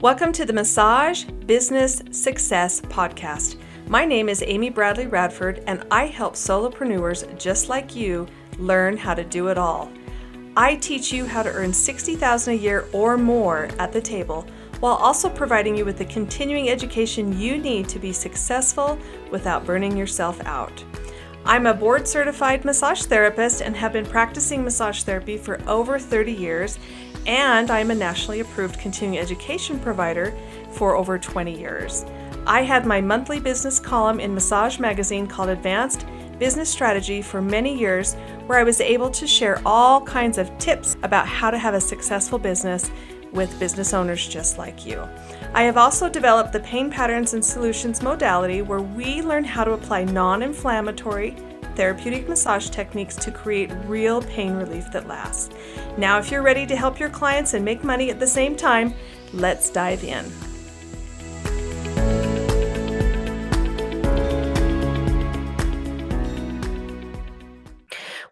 Welcome to the Massage Business Success Podcast. My name is Amy Bradley Radford, and I help solopreneurs just like you learn how to do it all. I teach you how to earn $60,000 a year or more at the table, while also providing you with the continuing education you need to be successful without burning yourself out. I'm a board-certified massage therapist and have been practicing massage therapy for over 30 years, and I'm a nationally approved continuing education provider for over 20 years. I had my monthly business column in Massage Magazine called Advanced Business Strategy for many years, where I was able to share all kinds of tips about how to have a successful business with business owners just like you. I have also developed the Pain Patterns and Solutions modality, where we learn how to apply non-inflammatory therapeutic massage techniques to create real pain relief that lasts. Now, if you're ready to help your clients and make money at the same time, let's dive in.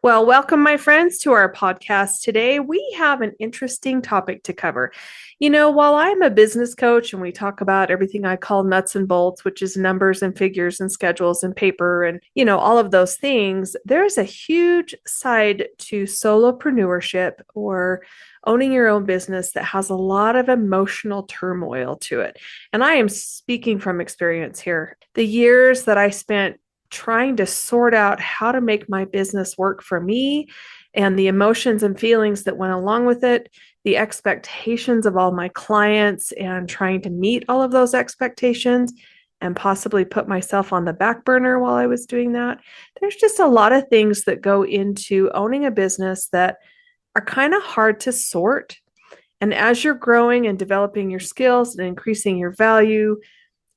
Well, welcome, my friends, to our podcast. Today, we have an interesting topic to cover. You know, while I'm a business coach and we talk about everything I call nuts and bolts, which is numbers and figures and schedules and paper and, all of those things, there's a huge side to solopreneurship or owning your own business that has a lot of emotional turmoil to it. And I am speaking from experience here. The years that I spent trying to sort out how to make my business work for me and the emotions and feelings that went along with it, the expectations of all my clients and trying to meet all of those expectations and possibly put myself on the back burner while I was doing that. There's just a lot of things that go into owning a business that are kind of hard to sort. And as you're growing and developing your skills and increasing your value,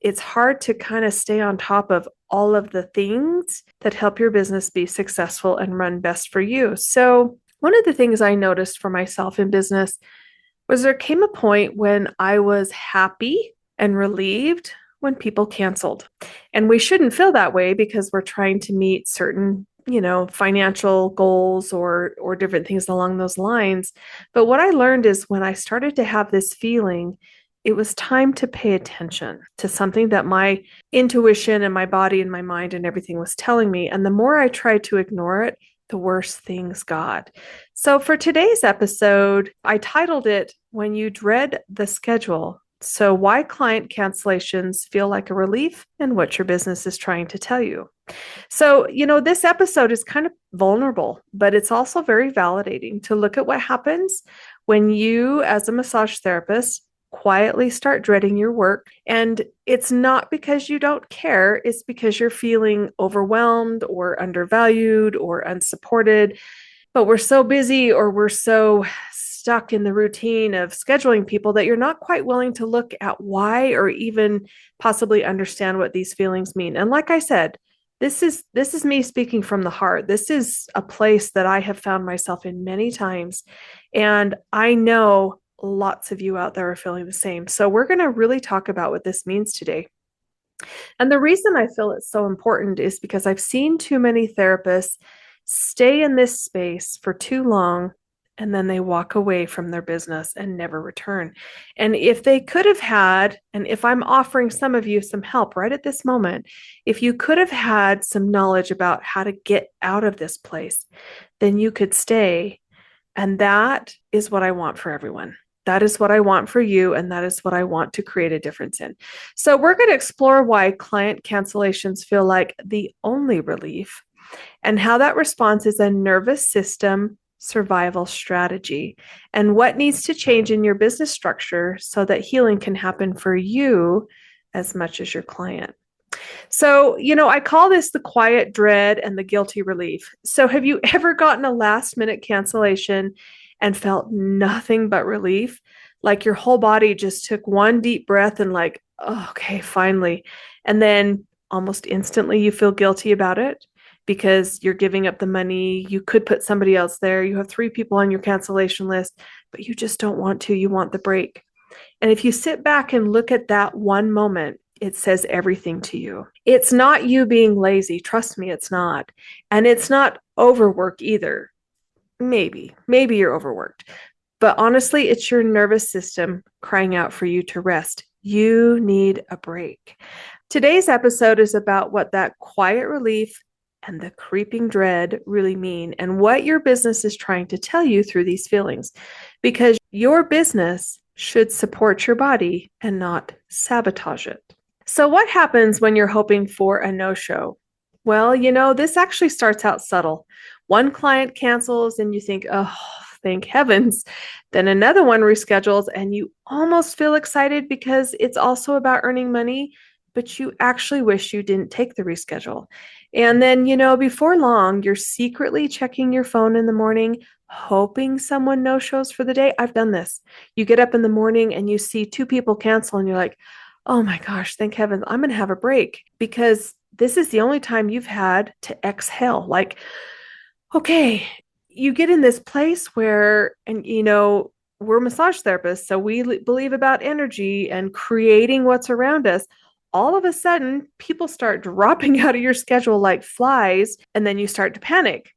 it's hard to kind of stay on top of all of the things that help your business be successful and run best for you. So one of the things I noticed for myself in business was there came a point when I was happy and relieved when people canceled. And we shouldn't feel that way because we're trying to meet certain, financial goals or different things along those lines. But what I learned is when I started to have this feeling, it was time to pay attention to something that my intuition and my body and my mind and everything was telling me. And the more I tried to ignore it, the worse things got. So for today's episode, I titled it, When You Dread the Schedule. So why client cancellations feel like a relief and what your business is trying to tell you. So, this episode is kind of vulnerable, but it's also very validating to look at what happens when you, as a massage therapist, quietly start dreading your work. And it's not because you don't care, it's because you're feeling overwhelmed or undervalued or unsupported. But we're so busy or we're so stuck in the routine of scheduling people that you're not quite willing to look at why or even possibly understand what these feelings mean. And like I said, this is me speaking from the heart. This is a place that I have found myself in many times. And I know lots of you out there are feeling the same. So we're going to really talk about what this means today. And the reason I feel it's so important is because I've seen too many therapists stay in this space for too long, and then they walk away from their business and never return. And if they could have had, and if I'm offering some of you some help right at this moment, if you could have had some knowledge about how to get out of this place, then you could stay. And that is what I want for everyone. That is what I want for you, and that is what I want to create a difference in. So we're going to explore why client cancellations feel like the only relief and how that response is a nervous system survival strategy and what needs to change in your business structure so that healing can happen for you as much as your client. So, I call this the quiet dread and the guilty relief. So have you ever gotten a last minute cancellation and felt nothing but relief? Like your whole body just took one deep breath and like, oh, okay, finally. And then almost instantly you feel guilty about it because you're giving up the money. You could put somebody else there. You have 3 people on your cancellation list, but you just don't want to. You want the break. And if you sit back and look at that one moment, it says everything to you. It's not you being lazy. Trust me, it's not. And it's not overwork either. Maybe you're overworked. But honestly, it's your nervous system crying out for you to rest. You need a break. Today's episode is about what that quiet relief and the creeping dread really mean and what your business is trying to tell you through these feelings. Because your business should support your body and not sabotage it. So, what happens when you're hoping for a no show? Well, this actually starts out subtle. One client cancels, and you think, oh, thank heavens. Then another one reschedules, and you almost feel excited because it's also about earning money, but you actually wish you didn't take the reschedule. And then, before long, you're secretly checking your phone in the morning, hoping someone no shows for the day. I've done this. You get up in the morning and you see two people cancel, and you're like, oh my gosh, thank heavens, I'm going to have a break because this is the only time you've had to exhale. Like, okay, you get in this place where, and we're massage therapists, so we believe about energy and creating what's around us. All of a sudden, people start dropping out of your schedule like flies, and then you start to panic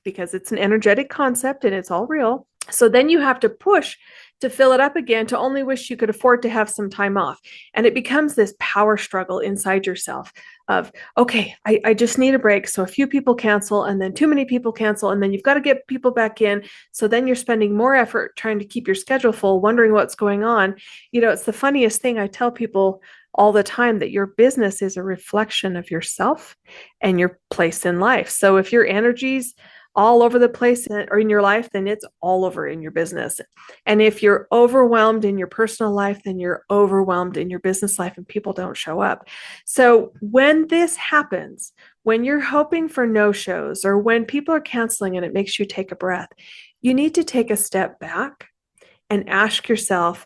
because it's an energetic concept and it's all real. So then you have to push to fill it up again, to only wish you could afford to have some time off. And it becomes this power struggle inside yourself of, okay, I just need a break. So a few people cancel, and then too many people cancel, and then you've got to get people back in. So then you're spending more effort trying to keep your schedule full, wondering what's going on. It's the funniest thing. I tell people all the time that your business is a reflection of yourself and your place in life. So if your energy's all over the place or in your life, then it's all over in your business. And if you're overwhelmed in your personal life, then you're overwhelmed in your business life and people don't show up. So when this happens, when you're hoping for no shows or when people are canceling and it makes you take a breath, you need to take a step back and ask yourself,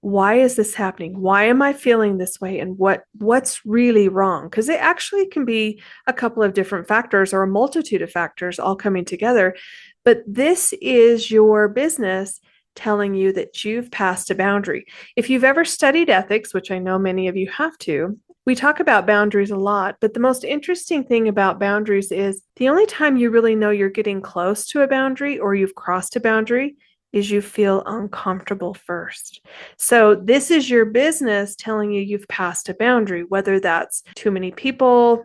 why is this happening? Why am I feeling this way? And what's really wrong? Because it actually can be a couple of different factors or a multitude of factors all coming together. But this is your business telling you that you've passed a boundary. If you've ever studied ethics, which I know many of you have to, we talk about boundaries a lot, but the most interesting thing about boundaries is the only time you really know you're getting close to a boundary or you've crossed a boundary is you feel uncomfortable first. So this is your business telling you you've passed a boundary, whether that's too many people,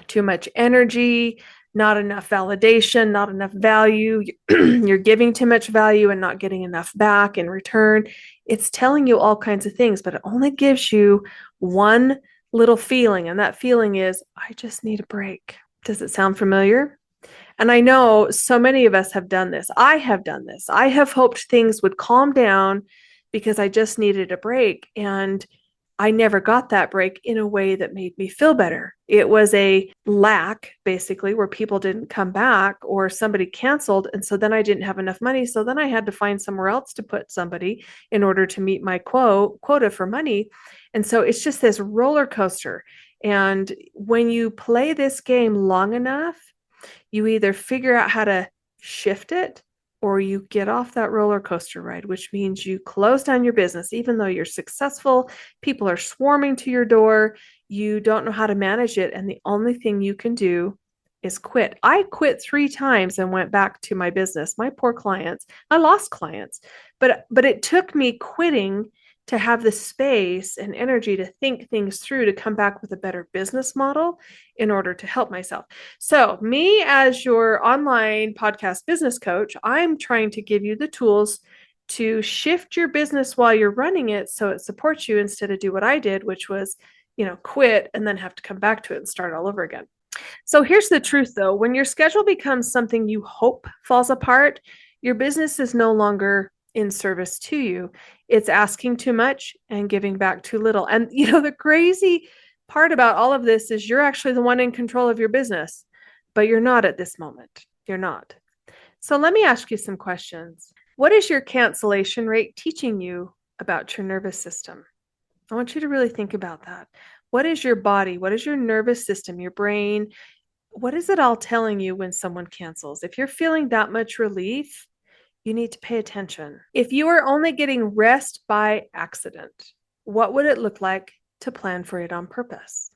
too much energy, not enough validation, not enough value. You're giving too much value and not getting enough back in return. It's telling you all kinds of things, but it only gives you one little feeling. And that feeling is, I just need a break. Does it sound familiar? And I know so many of us have done this. I have done this. I have hoped things would calm down because I just needed a break. And I never got that break in a way that made me feel better. It was a lack, basically, where people didn't come back or somebody canceled. And so then I didn't have enough money. So then I had to find somewhere else to put somebody in order to meet my quota for money. And so it's just this roller coaster. And when you play this game long enough, you either figure out how to shift it or you get off that roller coaster ride, which means you close down your business. Even though you're successful, people are swarming to your door, you don't know how to manage it. And the only thing you can do is quit. I quit 3 times and went back to my business. My poor clients. I lost clients, but it took me quitting to have the space and energy to think things through, to come back with a better business model in order to help myself. So me, as your online podcast business coach, I'm trying to give you the tools to shift your business while you're running it so it supports you, instead of do what I did, which was, quit and then have to come back to it and start all over again. So here's the truth though, when your schedule becomes something you hope falls apart, your business is no longer in service to you. It's asking too much and giving back too little. And the crazy part about all of this is you're actually the one in control of your business, but you're not at this moment. You're not. So let me ask you some questions. What is your cancellation rate teaching you about your nervous system? I want you to really think about that. What is your body? What is your nervous system, your brain? What is it all telling you when someone cancels? If you're feeling that much relief, you need to pay attention. If you are only getting rest by accident, what would it look like to plan for it on purpose?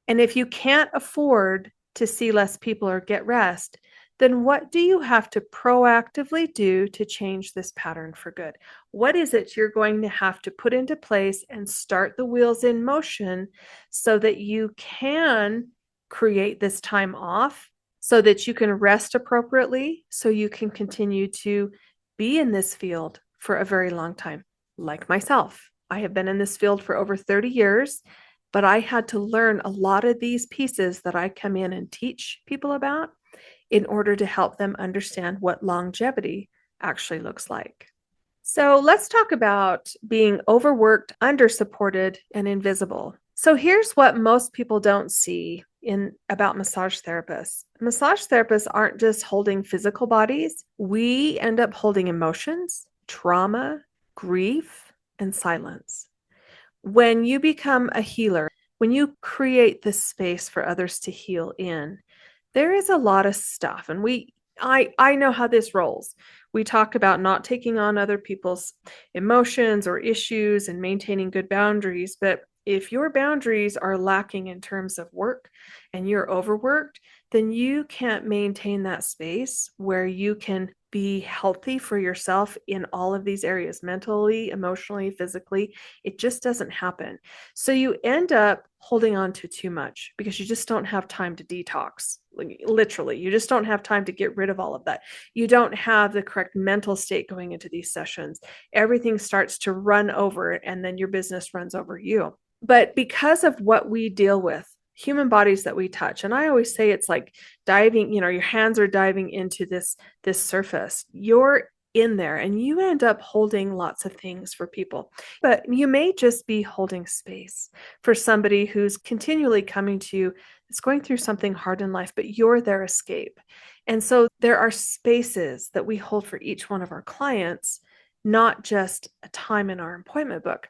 And if you can't afford to see less people or get rest, then what do you have to proactively do to change this pattern for good? What is it you're going to have to put into place and start the wheels in motion so that you can create this time off, so that you can rest appropriately, so you can continue to be in this field for a very long time? Like myself, I have been in this field for over 30 years, but I had to learn a lot of these pieces that I come in and teach people about in order to help them understand what longevity actually looks like. So let's talk about being overworked, undersupported, and invisible. So here's what most people don't see in about massage therapists. Massage therapists aren't just holding physical bodies. We end up holding emotions, trauma, grief, and silence. When you become a healer, when you create this space for others to heal in, there is a lot of stuff. And I know how this rolls. We talk about not taking on other people's emotions or issues and maintaining good boundaries. But if your boundaries are lacking in terms of work and you're overworked, then you can't maintain that space where you can be healthy for yourself in all of these areas, mentally, emotionally, physically. It just doesn't happen. So you end up holding on to too much because you just don't have time to detox. Like, literally, you just don't have time to get rid of all of that. You don't have the correct mental state going into these sessions. Everything starts to run over, and then your business runs over you. But because of what we deal with, human bodies that we touch, and I always say it's like diving, your hands are diving into this surface. You're in there and you end up holding lots of things for people. But you may just be holding space for somebody who's continually coming to you, that's going through something hard in life, but you're their escape. And so there are spaces that we hold for each one of our clients, not just a time in our appointment book.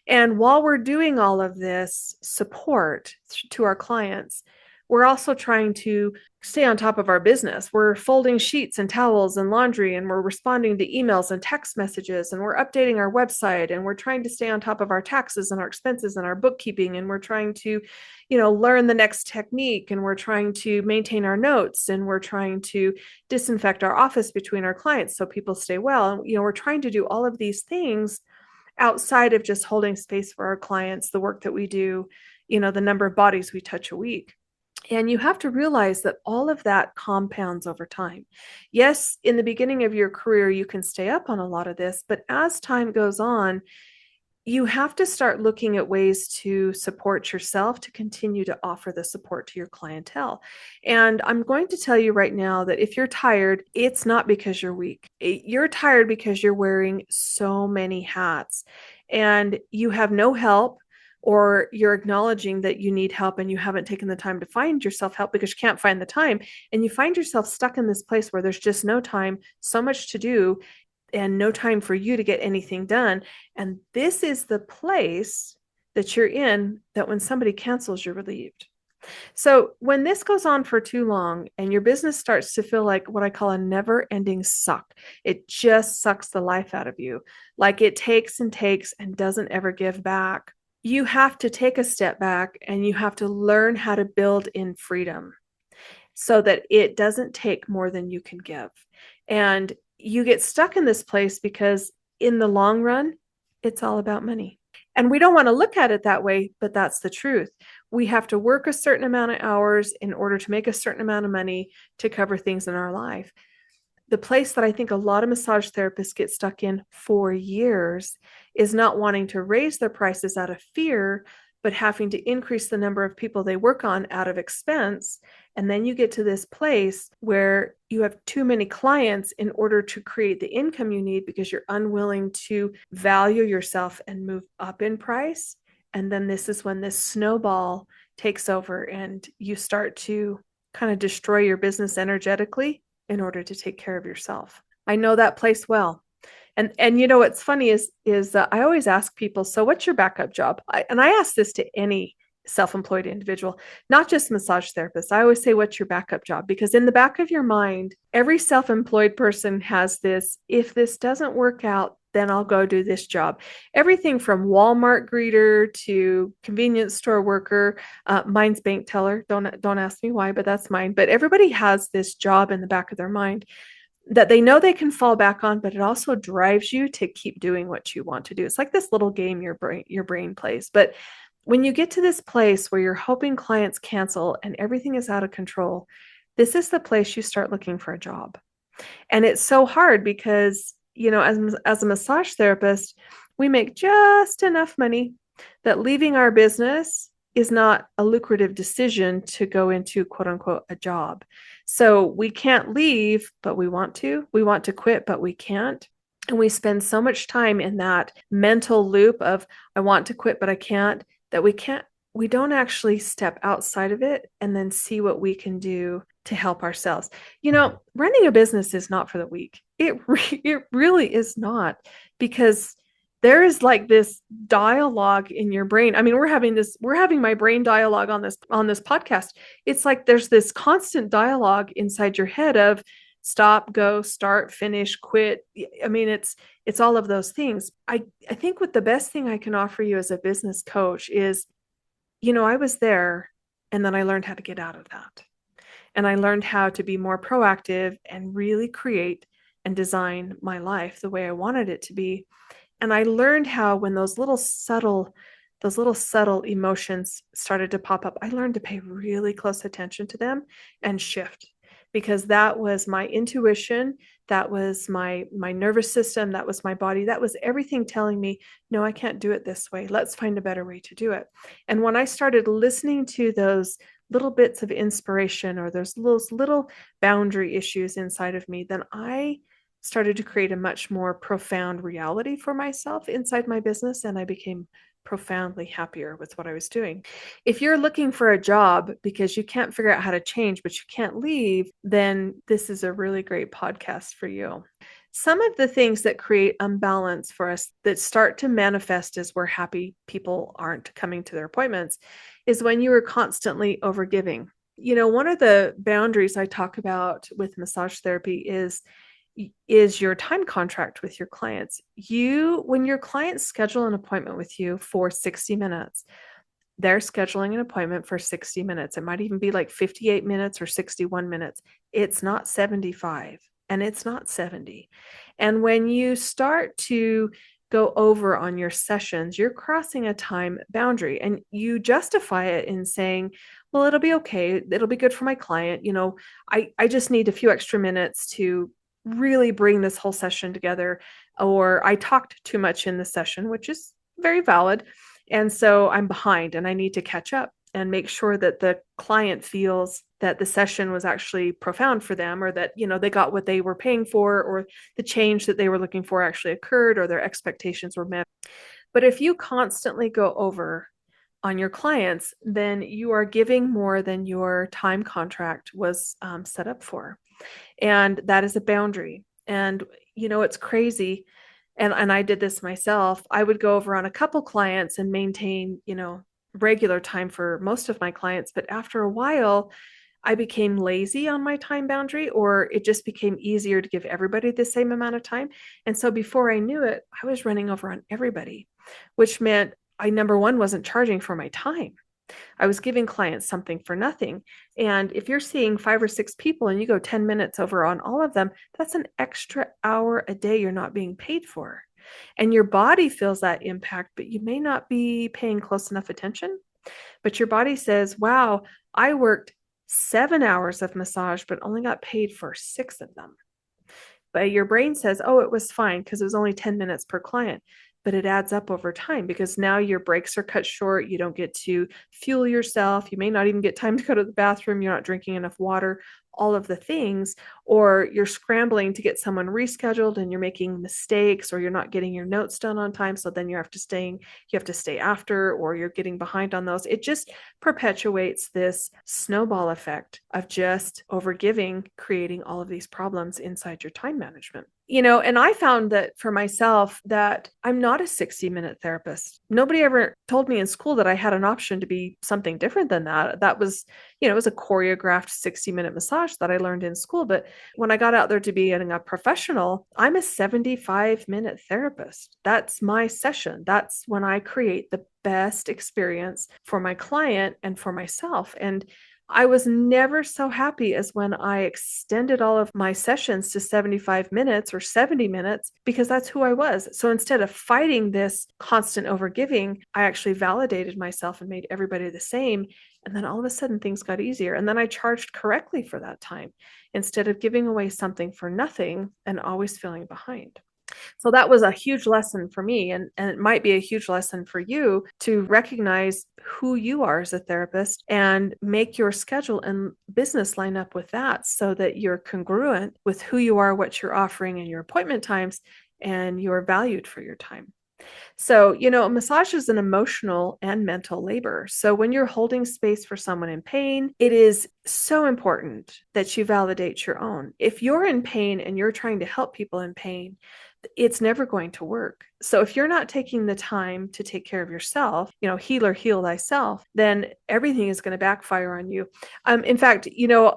And while we're doing all of this support to our clients, we're also trying to stay on top of our business. We're folding sheets and towels and laundry, and we're responding to emails and text messages, and we're updating our website, and we're trying to stay on top of our taxes and our expenses and our bookkeeping, and we're trying to, learn the next technique, and we're trying to maintain our notes, and we're trying to disinfect our office between our clients so people stay well. And, we're trying to do all of these things outside of just holding space for our clients, the work that we do, the number of bodies we touch a week. And you have to realize that all of that compounds over time. Yes, in the beginning of your career, you can stay up on a lot of this, but as time goes on, you have to start looking at ways to support yourself to continue to offer the support to your clientele. And I'm going to tell you right now that if you're tired, it's not because you're weak. You're tired because you're wearing so many hats and you have no help, or you're acknowledging that you need help and you haven't taken the time to find yourself help because you can't find the time. And you find yourself stuck in this place where there's just no time, so much to do, and no time for you to get anything done. And this is the place that you're in, that when somebody cancels, you're relieved. So when this goes on for too long and your business starts to feel like what I call a never-ending suck, it just sucks the life out of you. Like it takes and takes and doesn't ever give back. You have to take a step back and you have to learn how to build in freedom so that it doesn't take more than you can give. And you get stuck in this place because in the long run, it's all about money. And we don't want to look at it that way, but that's the truth. We have to work a certain amount of hours in order to make a certain amount of money to cover things in our life. The place that I think a lot of massage therapists get stuck in for years is not wanting to raise their prices out of fear, but having to increase the number of people they work on out of expense. And then you get to this place where you have too many clients in order to create the income you need because you're unwilling to value yourself and move up in price. And then this is when this snowball takes over and you start to kind of destroy your business energetically in order to take care of yourself. I know that place well. And what's funny is I always ask people, so what's your backup job? And I ask this to any self-employed individual, not just massage therapists. I always say, what's your backup job? Because in the back of your mind, every self-employed person has this, if this doesn't work out, then I'll go do this job. Everything from Walmart greeter to convenience store worker. Mine's bank teller. Don't ask me why, but that's mine. But everybody has this job in the back of their mind that they know they can fall back on, but it also drives you to keep doing what you want to do. It's like this little game your brain plays. But when you get to this place where you're hoping clients cancel and everything is out of control, this is the place you start looking for a job. And it's so hard because, as a massage therapist, we make just enough money that leaving our business is not a lucrative decision to go into quote unquote a job. So we can't leave, but we want to. We want to quit, but we can't. And we spend so much time in that mental loop of, I want to quit, but I can't, that we don't actually step outside of it and then see what we can do to help ourselves. Running a business is not for the weak. It really is not, because there is like this dialogue in your brain. I mean, we're having my brain dialogue on this podcast. It's like there's this constant dialogue inside your head of stop, go, start, finish, quit. I mean, it's all of those things. I think what the best thing I can offer you as a business coach is, I was there and then I learned how to get out of that. And I learned how to be more proactive and really create and design my life the way I wanted it to be. And I learned how when those little subtle emotions started to pop up, I learned to pay really close attention to them and shift, because that was my intuition, that was my nervous system, that was my body, that was everything telling me, no, I can't do it this way. Let's find a better way to do it. And when I started listening to those little bits of inspiration or those little boundary issues inside of me, then I started to create a much more profound reality for myself inside my business, and I became profoundly happier with what I was doing. If you're looking for a job because you can't figure out how to change, but you can't leave, then this is a really great podcast for you. Some of the things that create imbalance for us that start to manifest as we're happy people aren't coming to their appointments is when you are constantly overgiving. One of the boundaries I talk about with massage therapy is your time contract with your clients. When your clients schedule an appointment with you for 60 minutes, they're scheduling an appointment for 60 minutes. It might even be like 58 minutes or 61 minutes. It's not 75 and it's not 70. And when you start to go over on your sessions, you're crossing a time boundary and you justify it in saying, well, it'll be okay. It'll be good for my client. I just need a few extra minutes to really bring this whole session together, or I talked too much in the session, which is very valid. And so I'm behind and I need to catch up and make sure that the client feels that the session was actually profound for them, or that, they got what they were paying for, or the change that they were looking for actually occurred, or their expectations were met. But if you constantly go over on your clients, then you are giving more than your time contract was set up for. And that is a boundary. And, it's crazy. And I did this myself. I would go over on a couple clients and maintain, regular time for most of my clients. But after a while, I became lazy on my time boundary, or it just became easier to give everybody the same amount of time. And so before I knew it, I was running over on everybody, which meant I, number one, wasn't charging for my time. I was giving clients something for nothing. And if you're seeing 5 or 6 people and you go 10 minutes over on all of them, that's an extra hour a day you're not being paid for. And your body feels that impact, but you may not be paying close enough attention. But your body says, wow, I worked 7 hours of massage, but only got paid for 6 of them. But your brain says, oh, it was fine because it was only 10 minutes per client. But it adds up over time because now your breaks are cut short. You don't get to fuel yourself. You may not even get time to go to the bathroom. You're not drinking enough water, all of the things, or you're scrambling to get someone rescheduled and you're making mistakes, or you're not getting your notes done on time. So then you have to stay after, or you're getting behind on those. It just perpetuates this snowball effect of just overgiving, creating all of these problems inside your time management. And I found that for myself that I'm not a 60-minute therapist. Nobody ever told me in school that I had an option to be something different than that. That was, it was a choreographed 60-minute massage that I learned in school. But when I got out there to being a professional, I'm a 75-minute therapist. That's my session. That's when I create the best experience for my client and for myself. And I was never so happy as when I extended all of my sessions to 75 minutes or 70 minutes because that's who I was. So instead of fighting this constant overgiving, I actually validated myself and made everybody the same. And then all of a sudden things got easier. And then I charged correctly for that time instead of giving away something for nothing and always feeling behind. So that was a huge lesson for me. And it might be a huge lesson for you to recognize who you are as a therapist and make your schedule and business line up with that so that you're congruent with who you are, what you're offering in your appointment times, and you're valued for your time. So, massage is an emotional and mental labor. So, when you're holding space for someone in pain, it is so important that you validate your own. If you're in pain and you're trying to help people in pain, it's never going to work. So if you're not taking the time to take care of yourself, heal thyself, then everything is going to backfire on you. In fact,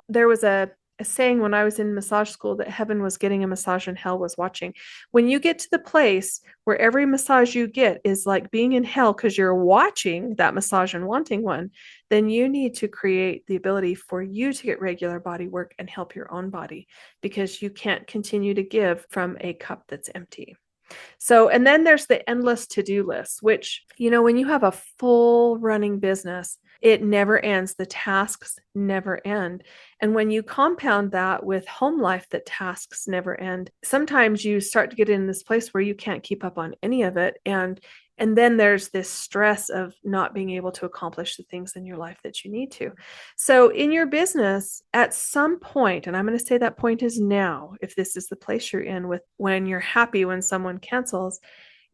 there was a saying when I was in massage school that heaven was getting a massage and hell was watching. When you get to the place where every massage you get is like being in hell because you're watching that massage and wanting one, then you need to create the ability for you to get regular body work and help your own body because you can't continue to give from a cup that's empty. So, and then there's the endless to-do list, which, when you have a full running business, it never ends. The tasks never end. And when you compound that with home life, that tasks never end, sometimes you start to get in this place where you can't keep up on any of it. And then there's this stress of not being able to accomplish the things in your life that you need to. So in your business, at some point, and I'm going to say that point is now, if this is the place you're in with when you're happy when someone cancels,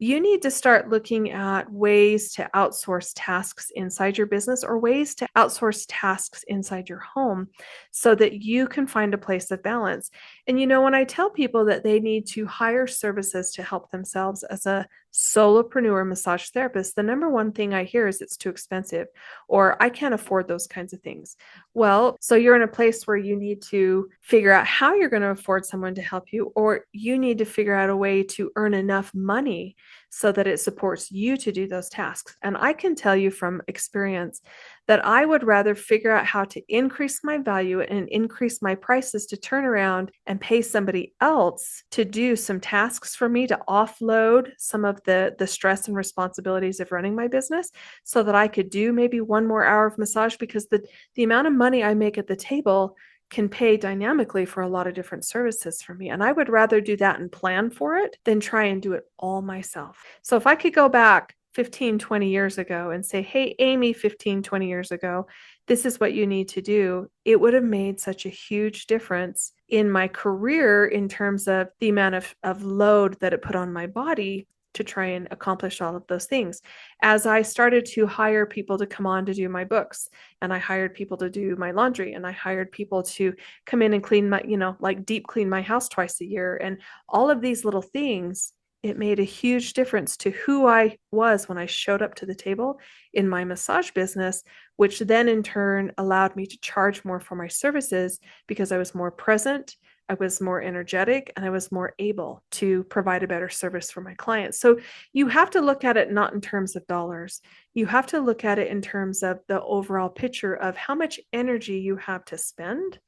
you need to start looking at ways to outsource tasks inside your business or ways to outsource tasks inside your home so that you can find a place of balance. And when I tell people that they need to hire services to help themselves as a solopreneur massage therapist, the number one thing I hear is it's too expensive or I can't afford those kinds of things. Well, so you're in a place where you need to figure out how you're going to afford someone to help you, or you need to figure out a way to earn enough money so that it supports you to do those tasks. And I can tell you from experience that I would rather figure out how to increase my value and increase my prices to turn around and pay somebody else to do some tasks for me to offload some of the stress and responsibilities of running my business so that I could do maybe one more hour of massage because the amount of money I make at the table can pay dynamically for a lot of different services for me. And I would rather do that and plan for it than try and do it all myself. So if I could go back 15, 20 years ago and say, hey, Amy, 15, 20 years ago, this is what you need to do, it would have made such a huge difference in my career in terms of the amount of load that it put on my body to try and accomplish all of those things. As I started to hire people to come on to do my books, and I hired people to do my laundry, and I hired people to come in and clean my, like deep clean my house twice a year, and all of these little things, it made a huge difference to who I was when I showed up to the table in my massage business, which then in turn allowed me to charge more for my services because I was more present, I was more energetic, and I was more able to provide a better service for my clients. So you have to look at it not in terms of dollars. You have to look at it in terms of the overall picture of how much energy you have to spend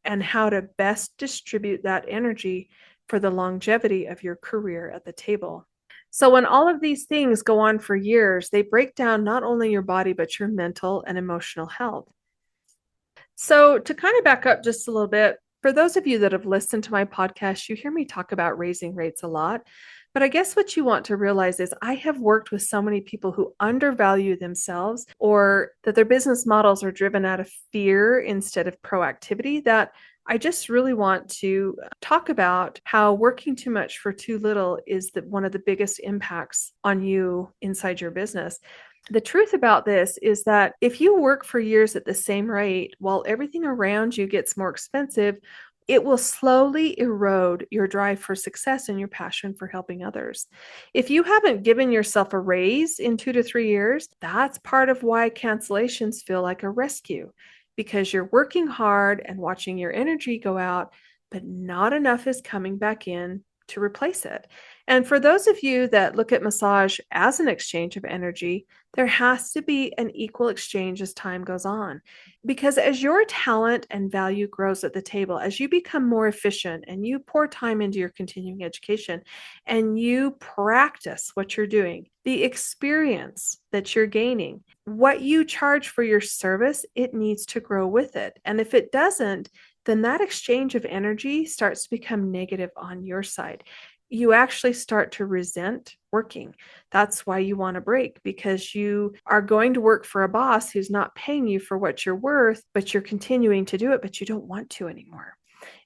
and how to best distribute that energy for the longevity of your career at the table. So when all of these things go on for years, they break down not only your body, but your mental and emotional health. So to kind of back up just a little bit, for those of you that have listened to my podcast, you hear me talk about raising rates a lot. But I guess what you want to realize is I have worked with so many people who undervalue themselves or that their business models are driven out of fear instead of proactivity that I just really want to talk about how working too much for too little is one of the biggest impacts on you inside your business. The truth about this is that if you work for years at the same rate while everything around you gets more expensive, it will slowly erode your drive for success and your passion for helping others. If you haven't given yourself a raise in 2 to 3 years, that's part of why cancellations feel like a rescue, because you're working hard and watching your energy go out, but not enough is coming back in to replace it. And for those of you that look at massage as an exchange of energy, there has to be an equal exchange as time goes on. Because as your talent and value grows at the table, as you become more efficient and you pour time into your continuing education and you practice what you're doing, the experience that you're gaining, what you charge for your service, it needs to grow with it. And if it doesn't, then that exchange of energy starts to become negative on your side. You actually start to resent working. That's why you want to break, because you are going to work for a boss who's not paying you for what you're worth, but you're continuing to do it, but you don't want to anymore.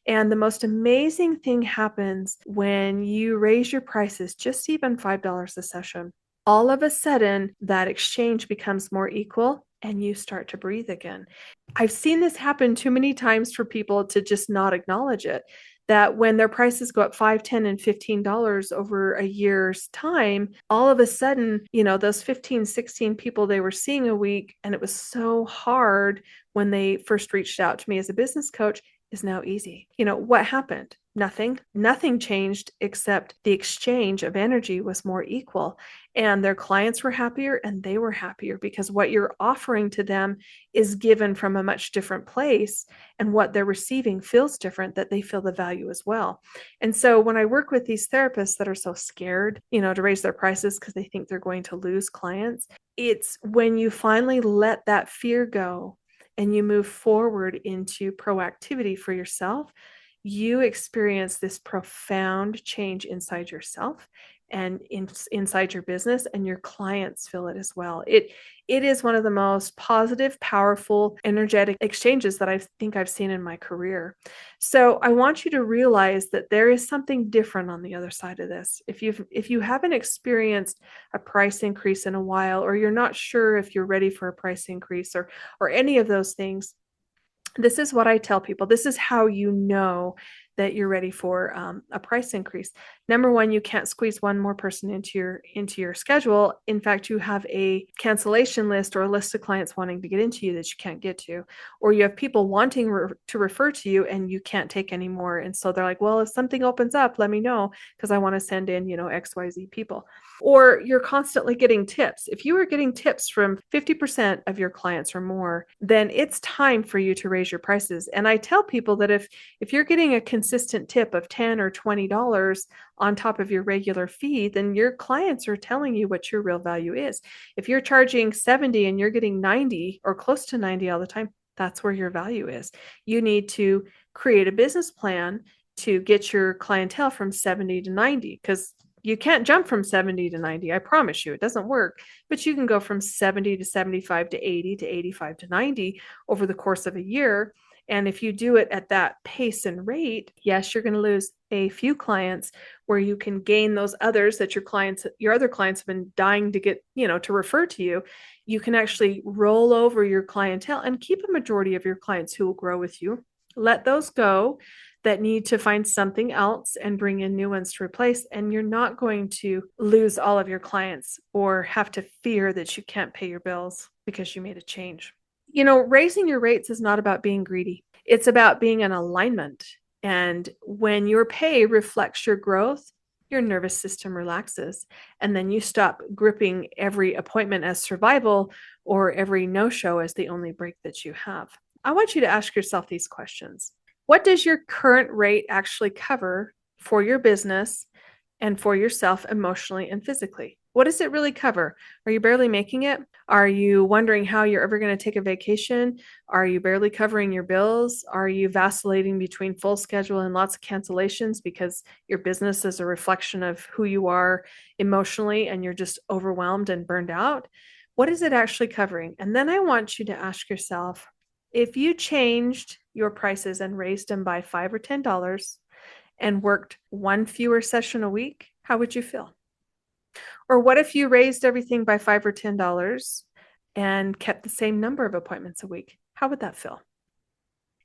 And the most amazing thing happens when you raise your prices, just even $5 a session. All of a sudden, that exchange becomes more equal and you start to breathe again. I've seen this happen too many times for people to just not acknowledge it. That when their prices go up 5, 10, and $15 over a year's time, all of a sudden, those 15, 16 people they were seeing a week, and it was so hard when they first reached out to me as a business coach, is now easy. What happened? Nothing changed, except the exchange of energy was more equal, and their clients were happier and they were happier, because what you're offering to them is given from a much different place, and what they're receiving feels different, that they feel the value as well. And so when I work with these therapists that are so scared, to raise their prices because they think they're going to lose clients, it's when you finally let that fear go and you move forward into proactivity for yourself, you experience this profound change inside yourself and inside your business, and your clients feel it as well. It is one of the most positive, powerful, energetic exchanges that I think I've seen in my career. So I want you to realize that there is something different on the other side of this. If you haven't experienced a price increase in a while, or you're not sure if you're ready for a price increase, or any of those things, this is what I tell people. This is how you know that you're ready for a price increase. Number one, you can't squeeze one more person into your schedule. In fact, you have a cancellation list, or a list of clients wanting to get into you that you can't get to, or you have people wanting to refer to you and you can't take any more. And so they're like, well, if something opens up, let me know, because I want to send in, XYZ people. Or you're constantly getting tips. If you are getting tips from 50% of your clients or more, then it's time for you to raise your prices. And I tell people that if you're getting a consistent tip of $10 or $20 on top of your regular fee, then your clients are telling you what your real value is. If you're charging 70 and you're getting 90 or close to 90 all the time, that's where your value is. You need to create a business plan to get your clientele from 70 to 90, because you can't jump from 70 to 90. I promise you, it doesn't work. But you can go from 70 to 75 to 80 to 85 to 90 over the course of a year. And if you do it at that pace and rate, yes, you're going to lose a few clients, where you can gain those others that your other clients have been dying to get, to refer to you. You can actually roll over your clientele and keep a majority of your clients who will grow with you. Let those go that need to find something else and bring in new ones to replace. And you're not going to lose all of your clients or have to fear that you can't pay your bills because you made a change. Raising your rates is not about being greedy. It's about being in alignment. And when your pay reflects your growth, your nervous system relaxes. And then you stop gripping every appointment as survival, or every no-show as the only break that you have. I want you to ask yourself these questions. What does your current rate actually cover for your business and for yourself emotionally and physically? What does it really cover? Are you barely making it? Are you wondering how you're ever going to take a vacation? Are you barely covering your bills? Are you vacillating between full schedule and lots of cancellations because your business is a reflection of who you are emotionally and you're just overwhelmed and burned out? What is it actually covering? And then I want you to ask yourself, if you changed your prices and raised them by $5 or $10 and worked one fewer session a week, how would you feel? Or what if you raised everything by $5 or $10 and kept the same number of appointments a week? How would that feel?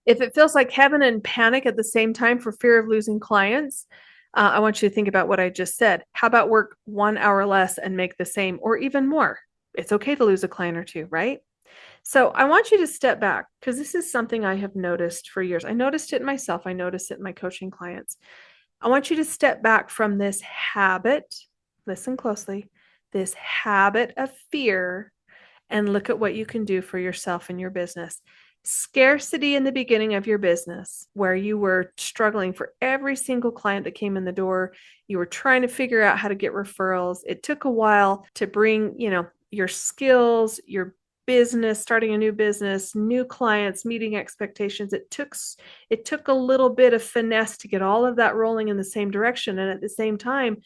If it feels like heaven and panic at the same time for fear of losing clients, I want you to think about what I just said. How about work 1 hour less and make the same or even more? It's okay to lose a client or two, right? So I want you to step back because this is something I have noticed for years. I noticed it in myself. I noticed it in my coaching clients. I want you to step back from this habit, listen closely, this habit of fear, and look at what you can do for yourself and your business. Scarcity in the beginning of your business, where you were struggling for every single client that came in the door. You were trying to figure out how to get referrals. It took a while to bring, your skills, your business, starting a new business, new clients, meeting expectations. It took a little bit of finesse to get all of that rolling in the same direction. And at the same time,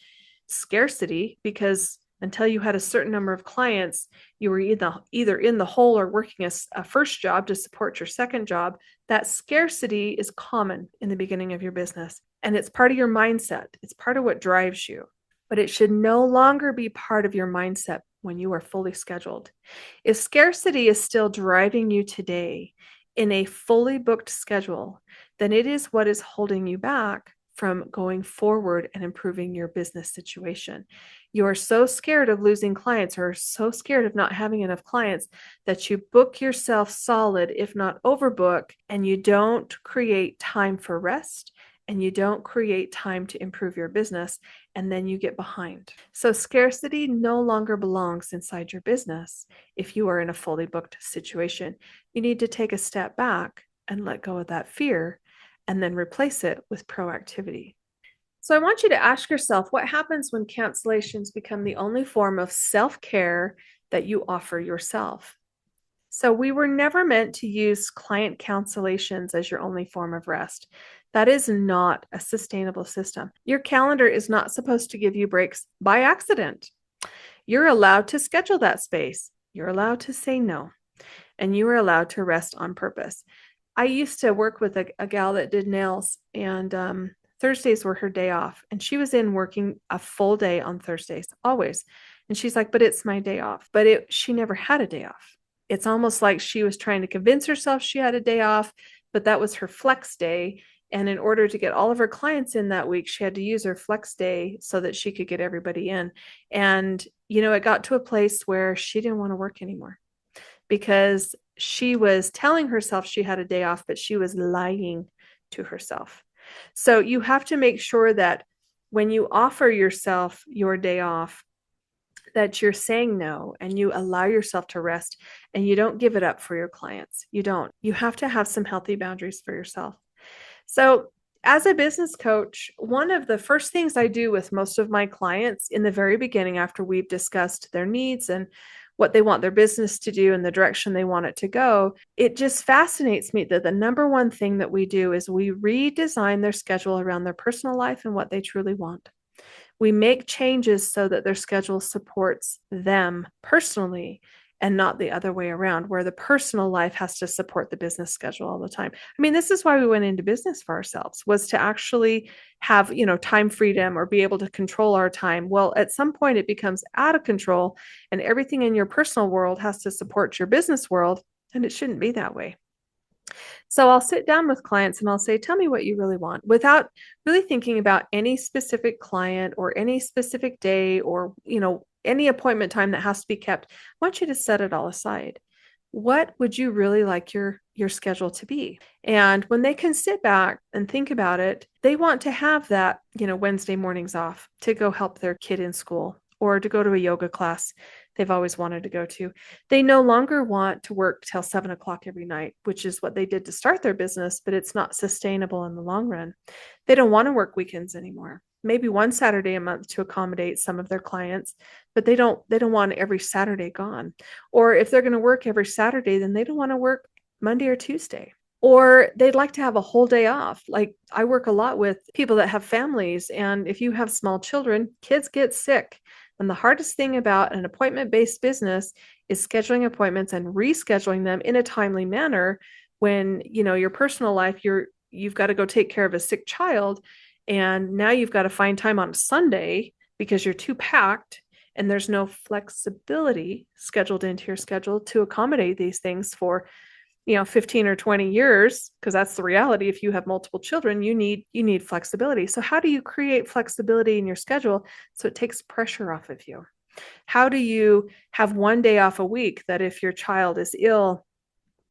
scarcity, because until you had a certain number of clients, you were either in the hole or working a first job to support your second job. That scarcity is common in the beginning of your business. And it's part of your mindset. It's part of what drives you. But it should no longer be part of your mindset when you are fully scheduled. If scarcity is still driving you today in a fully booked schedule, then it is what is holding you back from going forward and improving your business situation. You're so scared of losing clients or so scared of not having enough clients that you book yourself solid, if not overbook, and you don't create time for rest and you don't create time to improve your business, and then you get behind. So scarcity no longer belongs inside your business if you are in a fully booked situation. You need to take a step back and let go of that fear and then replace it with proactivity. So I want you to ask yourself, what happens when cancellations become the only form of self-care that you offer yourself? So we were never meant to use client cancellations as your only form of rest. That is not a sustainable system. Your calendar is not supposed to give you breaks by accident. You're allowed to schedule that space. You're allowed to say no, and you are allowed to rest on purpose. I used to work with a gal that did nails, and Thursdays were her day off. And she was in working a full day on Thursdays, always. And she's like, but it's my day off. But she never had a day off. It's almost like she was trying to convince herself she had a day off, but that was her flex day. And in order to get all of her clients in that week, she had to use her flex day so that she could get everybody in. And, it got to a place where she didn't want to work anymore because she was telling herself she had a day off, but she was lying to herself. So you have to make sure that when you offer yourself your day off, that you're saying no and you allow yourself to rest and you don't give it up for your clients. You don't. You have to have some healthy boundaries for yourself. So, as a business coach, one of the first things I do with most of my clients in the very beginning, after we've discussed their needs and what they want their business to do and the direction they want it to go, it just fascinates me that the number one thing that we do is we redesign their schedule around their personal life and what they truly want. We make changes so that their schedule supports them personally and not the other way around, where the personal life has to support the business schedule all the time. I mean, this is why we went into business for ourselves, was to actually have, time freedom or be able to control our time. Well, at some point it becomes out of control and everything in your personal world has to support your business world, and it shouldn't be that way. So I'll sit down with clients and I'll say, tell me what you really want, without really thinking about any specific client or any specific day or, any appointment time that has to be kept. I want you to set it all aside. What would you really like your schedule to be? And when they can sit back and think about it, they want to have that, Wednesday mornings off to go help their kid in school or to go to a yoga class they've always wanted to go to. They no longer want to work till 7 o'clock every night, which is what they did to start their business, but it's not sustainable in the long run. They don't want to work weekends anymore. Maybe one Saturday a month to accommodate some of their clients, but they don't want every Saturday gone. Or if they're going to work every Saturday, then they don't want to work Monday or Tuesday. Or they'd like to have a whole day off. Like, I work a lot with people that have families, and if you have small children, kids get sick. And the hardest thing about an appointment-based business is scheduling appointments and rescheduling them in a timely manner when, your personal life, you've got to go take care of a sick child, and now you've got to find time on Sunday because you're too packed and there's no flexibility scheduled into your schedule to accommodate these things for 15 or 20 years, because that's the reality. If you have multiple children, you need flexibility. So how do you create flexibility in your schedule so it takes pressure off of you? How do you have one day off a week that if your child is ill,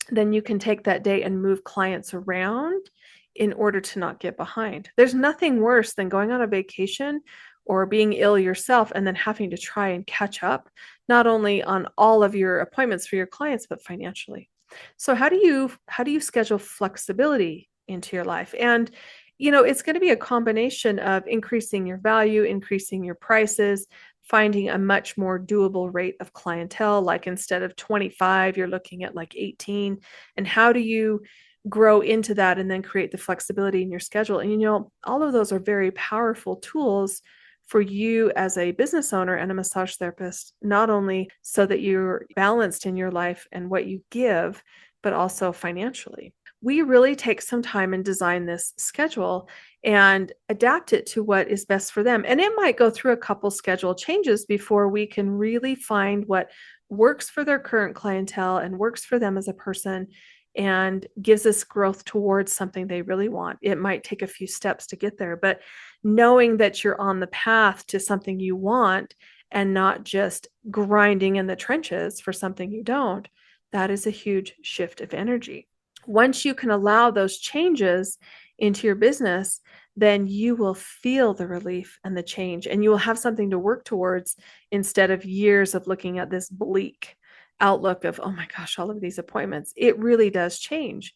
then you can take that day and move clients around in order to not get behind? There's nothing worse than going on a vacation or being ill yourself and then having to try and catch up, not only on all of your appointments for your clients, but financially. So how do you schedule flexibility into your life? And it's going to be a combination of increasing your value, increasing your prices, finding a much more doable rate of clientele. Like instead of 25, you're looking at like 18. And how do you grow into that and then create the flexibility in your schedule? And all of those are very powerful tools for you as a business owner and a massage therapist, not only so that you're balanced in your life and what you give, but also financially. We really take some time and design this schedule and adapt it to what is best for them. And it might go through a couple schedule changes before we can really find what works for their current clientele and works for them as a person and gives us growth towards something they really want. It might take a few steps to get there, but knowing that you're on the path to something you want and not just grinding in the trenches for something you don't, that is a huge shift of energy. Once you can allow those changes into your business, then you will feel the relief and the change, and you will have something to work towards instead of years of looking at this bleak outlook of, oh my gosh, all of these appointments. It really does change.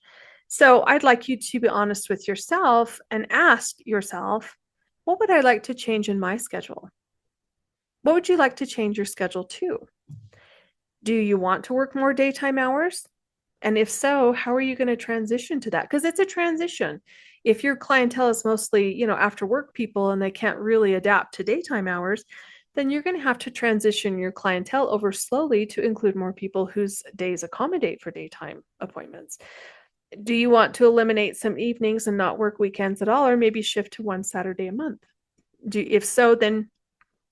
So I'd like you to be honest with yourself and ask yourself, what would I like to change in my schedule? What would you like to change your schedule to? Do you want to work more daytime hours? And if so, how are you going to transition to that? Because it's a transition. If your clientele is mostly, after work people and they can't really adapt to daytime hours, then you're going to have to transition your clientele over slowly to include more people whose days accommodate for daytime appointments. Do you want to eliminate some evenings and not work weekends at all, or maybe shift to one Saturday a month? If so, then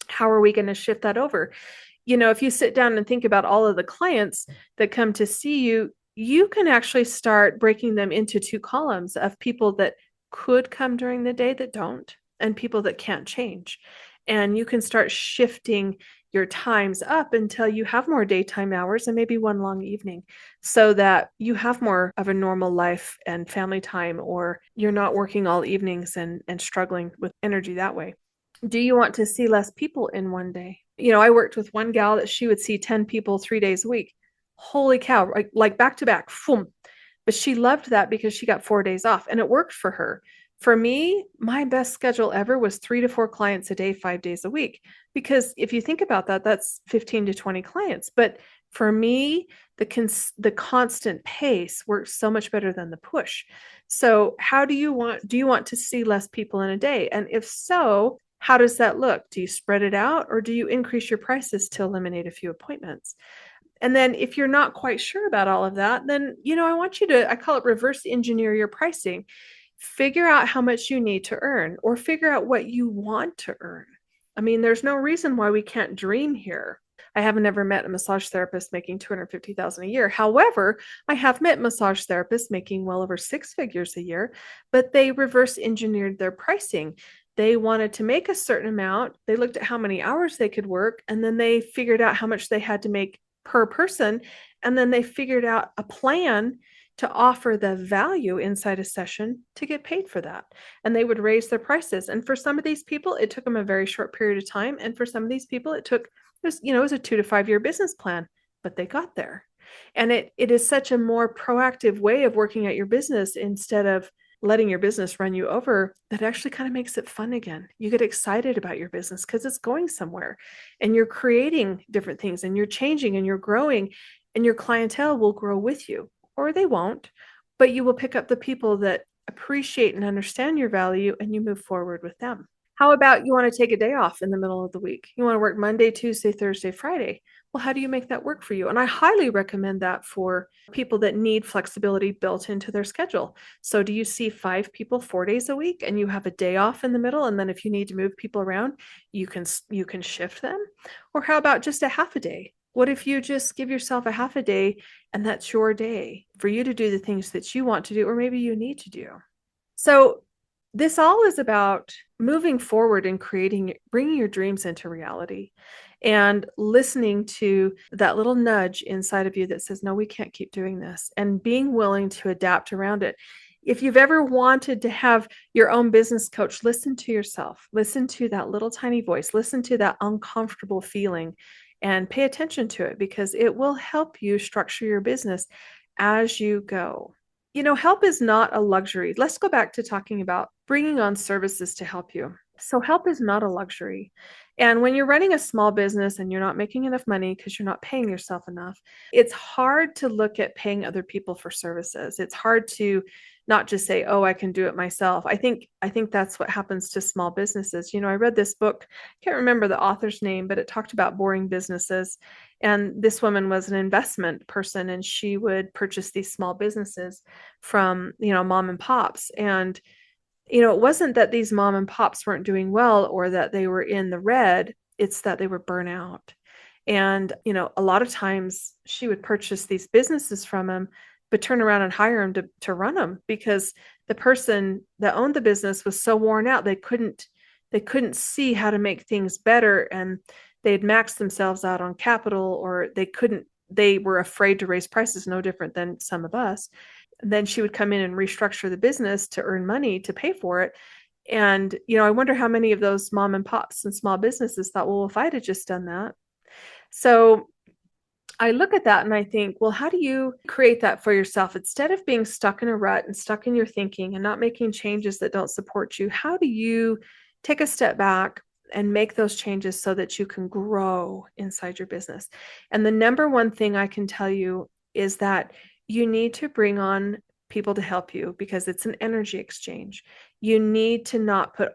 how are we going to shift that over? If you sit down and think about all of the clients that come to see you, you can actually start breaking them into two columns of people that could come during the day that don't, and people that can't change. And you can start shifting your times up until you have more daytime hours and maybe one long evening, so that you have more of a normal life and family time, or you're not working all evenings and struggling with energy that way. Do you want to see less people in one day? I worked with one gal that she would see 10 people 3 days a week. Holy cow, like back to back. Boom. But she loved that because she got 4 days off and it worked for her. For me, my best schedule ever was 3 to 4 clients a day, 5 days a week. Because if you think about that, that's 15 to 20 clients. But for me, the constant pace works so much better than the push. So how do you want to see less people in a day? And if so, how does that look? Do you spread it out, or do you increase your prices to eliminate a few appointments? And then if you're not quite sure about all of that, then, I want you to, I call it reverse engineer your pricing. Figure out how much you need to earn, or figure out what you want to earn. I mean, there's no reason why we can't dream here. I haven't ever met a massage therapist making $250,000 a year. However, I have met massage therapists making well over 6 figures a year, but they reverse engineered their pricing. They wanted to make a certain amount. They looked at how many hours they could work, and then they figured out how much they had to make per person. And then they figured out a plan to offer the value inside a session to get paid for that. And they would raise their prices. And for some of these people, it took them a very short period of time. And for some of these people, it was a 2 to 5 year business plan, but they got there. And it is such a more proactive way of working at your business instead of letting your business run you over, that actually kind of makes it fun again. You get excited about your business because it's going somewhere and you're creating different things and you're changing and you're growing, and your clientele will grow with you, or they won't, but you will pick up the people that appreciate and understand your value, and you move forward with them. How about you want to take a day off in the middle of the week? You want to work Monday, Tuesday, Thursday, Friday. Well, how do you make that work for you? And I highly recommend that for people that need flexibility built into their schedule. So do you see 5 people 4 days a week and you have a day off in the middle? And then if you need to move people around, you can shift them? Or how about just a half a day? What if you just give yourself a half a day and that's your day for you to do the things that you want to do, or maybe you need to do? So, this all is about moving forward and bringing your dreams into reality and listening to that little nudge inside of you that says, no, we can't keep doing this, and being willing to adapt around it. If you've ever wanted to have your own business coach, listen to yourself, listen to that little tiny voice, listen to that uncomfortable feeling, and pay attention to it because it will help you structure your business as you go. Help is not a luxury. Let's go back to talking about bringing on services to help you. So, help is not a luxury. And when you're running a small business and you're not making enough money because you're not paying yourself enough, it's hard to look at paying other people for services. It's hard to not just say, "Oh, I can do it myself." I think that's what happens to small businesses. I read this book, can't remember the author's name, but it talked about boring businesses. And this woman was an investment person, and she would purchase these small businesses from, mom and pops. And it wasn't that these mom and pops weren't doing well or that they were in the red, it's that they were burnt out. And, a lot of times she would purchase these businesses from them, but turn around and hire them to run them because the person that owned the business was so worn out, they couldn't see how to make things better. And they'd maxed themselves out on capital, or they were afraid to raise prices, no different than some of us. Then she would come in and restructure the business to earn money to pay for it. And, I wonder how many of those mom and pops and small businesses thought, well, if I'd have just done that. So I look at that and I think, well, how do you create that for yourself? Instead of being stuck in a rut and stuck in your thinking and not making changes that don't support you, how do you take a step back and make those changes so that you can grow inside your business? And the number one thing I can tell you is that you need to bring on people to help you because it's an energy exchange. You need to not put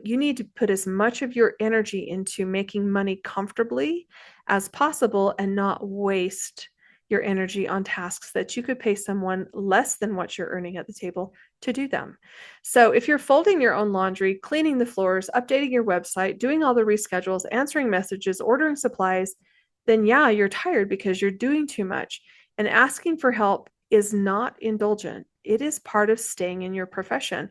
you need to put as much of your energy into making money comfortably as possible and not waste your energy on tasks that you could pay someone less than what you're earning at the table to do them. So if you're folding your own laundry, cleaning the floors, updating your website, doing all the reschedules, answering messages, ordering supplies, then yeah, you're tired because you're doing too much. And asking for help is not indulgent. It is part of staying in your profession.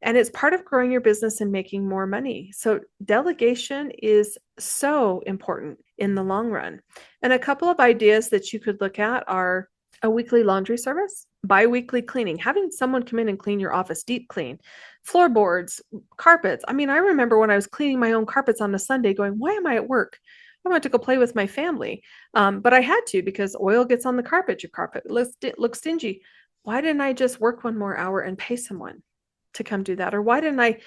And it's part of growing your business and making more money. So delegation is so important in the long run. And a couple of ideas that you could look at are a weekly laundry service, bi-weekly cleaning, having someone come in and clean your office, deep clean, floorboards, carpets. I mean, I remember when I was cleaning my own carpets on a Sunday going, why am I at work? I wanted to go play with my family. But I had to because oil gets on the carpet. Your carpet looks stingy. Why didn't I just work one more hour and pay someone to come do that? Or why didn't I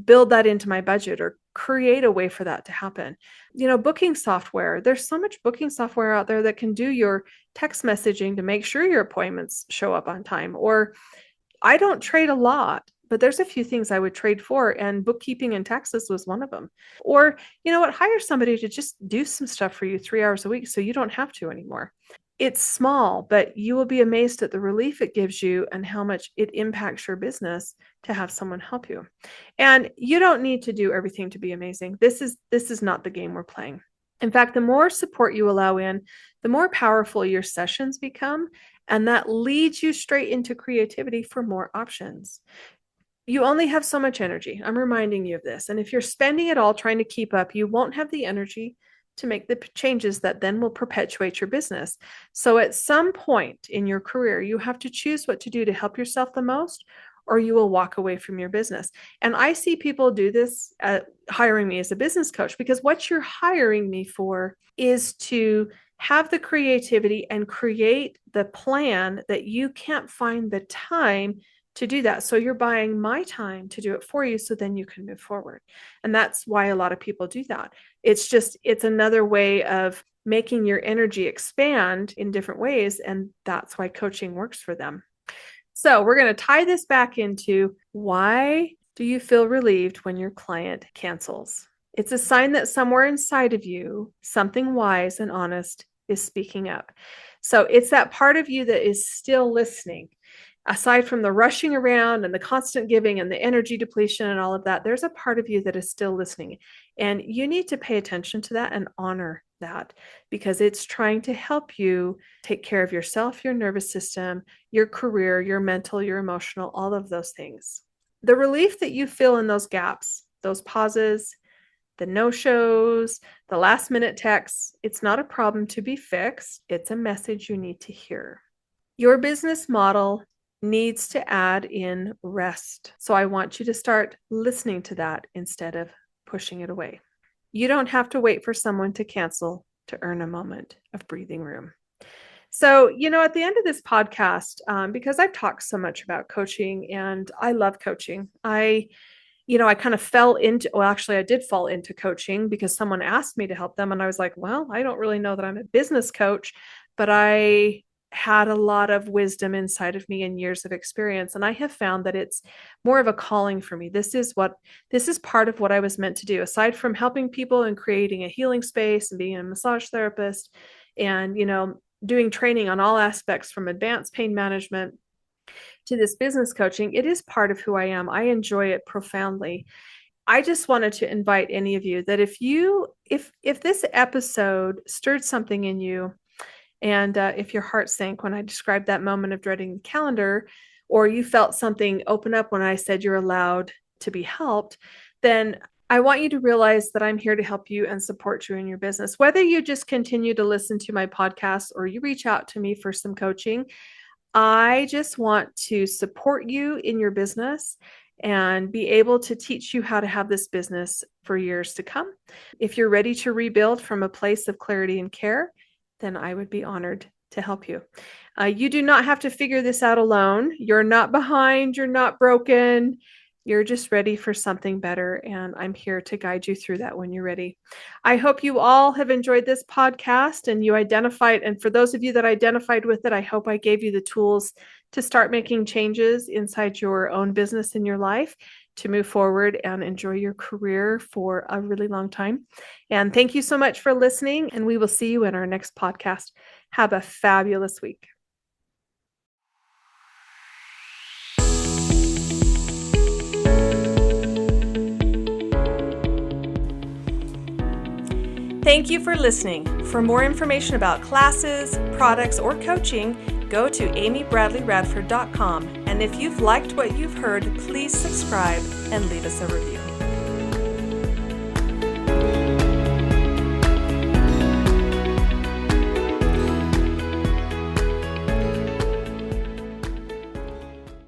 build that into my budget or create a way for that to happen? Booking software. There's so much booking software out there that can do your text messaging to make sure your appointments show up on time. Or I don't trade a lot, but there's a few things I would trade for, and bookkeeping and taxes was one of them. Or, hire somebody to just do some stuff for you 3 hours a week so you don't have to anymore. It's small, but you will be amazed at the relief it gives you and how much it impacts your business to have someone help you. And you don't need to do everything to be amazing. This is not the game we're playing. In fact, the more support you allow in, the more powerful your sessions become, and that leads you straight into creativity for more options. You only have so much energy. I'm reminding you of this. And if you're spending it all trying to keep up, you won't have the energy to make the changes that then will perpetuate your business. So at some point in your career, you have to choose what to do to help yourself the most, or you will walk away from your business. And I see people do this hiring me as a business coach, because what you're hiring me for is to have the creativity and create the plan that you can't find the time to do that. So you're buying my time to do it for you so then you can move forward. And that's why a lot of people do that. It's another way of making your energy expand in different ways. And that's why coaching works for them. So we're going to tie this back into, why do you feel relieved when your client cancels? It's a sign that somewhere inside of you, something wise and honest is speaking up. So it's that part of you that is still listening. Aside from the rushing around and the constant giving and the energy depletion and all of that, there's a part of you that is still listening. And you need to pay attention to that and honor that because it's trying to help you take care of yourself, your nervous system, your career, your mental, your emotional, all of those things. The relief that you feel in those gaps, those pauses, the no-shows, the last-minute texts, it's not a problem to be fixed. It's a message you need to hear. Your business model needs to add in rest. So I want you to start listening to that instead of pushing it away. You don't have to wait for someone to cancel to earn a moment of breathing room. So, at the end of this podcast, because I've talked so much about coaching and I love coaching, I kind of I did fall into coaching because someone asked me to help them. And I was like, well, I don't really know that I'm a business coach, but I had a lot of wisdom inside of me and years of experience. And I have found that it's more of a calling for me. This is part of what I was meant to do. Aside from helping people and creating a healing space and being a massage therapist and, doing training on all aspects from advanced pain management to this business coaching, it is part of who I am. I enjoy it profoundly. I just wanted to invite any of you that if this episode stirred something in you, and if your heart sank when I described that moment of dreading the calendar, or you felt something open up when I said you're allowed to be helped, then I want you to realize that I'm here to help you and support you in your business. Whether you just continue to listen to my podcast or you reach out to me for some coaching, I just want to support you in your business and be able to teach you how to have this business for years to come. If you're ready to rebuild from a place of clarity and care, then I would be honored to help you. You do not have to figure this out alone. You're not behind. You're not broken. You're just ready for something better, and I'm here to guide you through that when you're ready. I hope you all have enjoyed this podcast and you identified, and for those of you that identified with it, I hope I gave you the tools to start making changes inside your own business in your life to move forward and enjoy your career for a really long time. And thank you so much for listening, and we will see you in our next podcast. Have a fabulous week. Thank you for listening. For more information about classes, products, or coaching, go to amybradleyradford.com. And if you've liked what you've heard, please subscribe and leave us a review.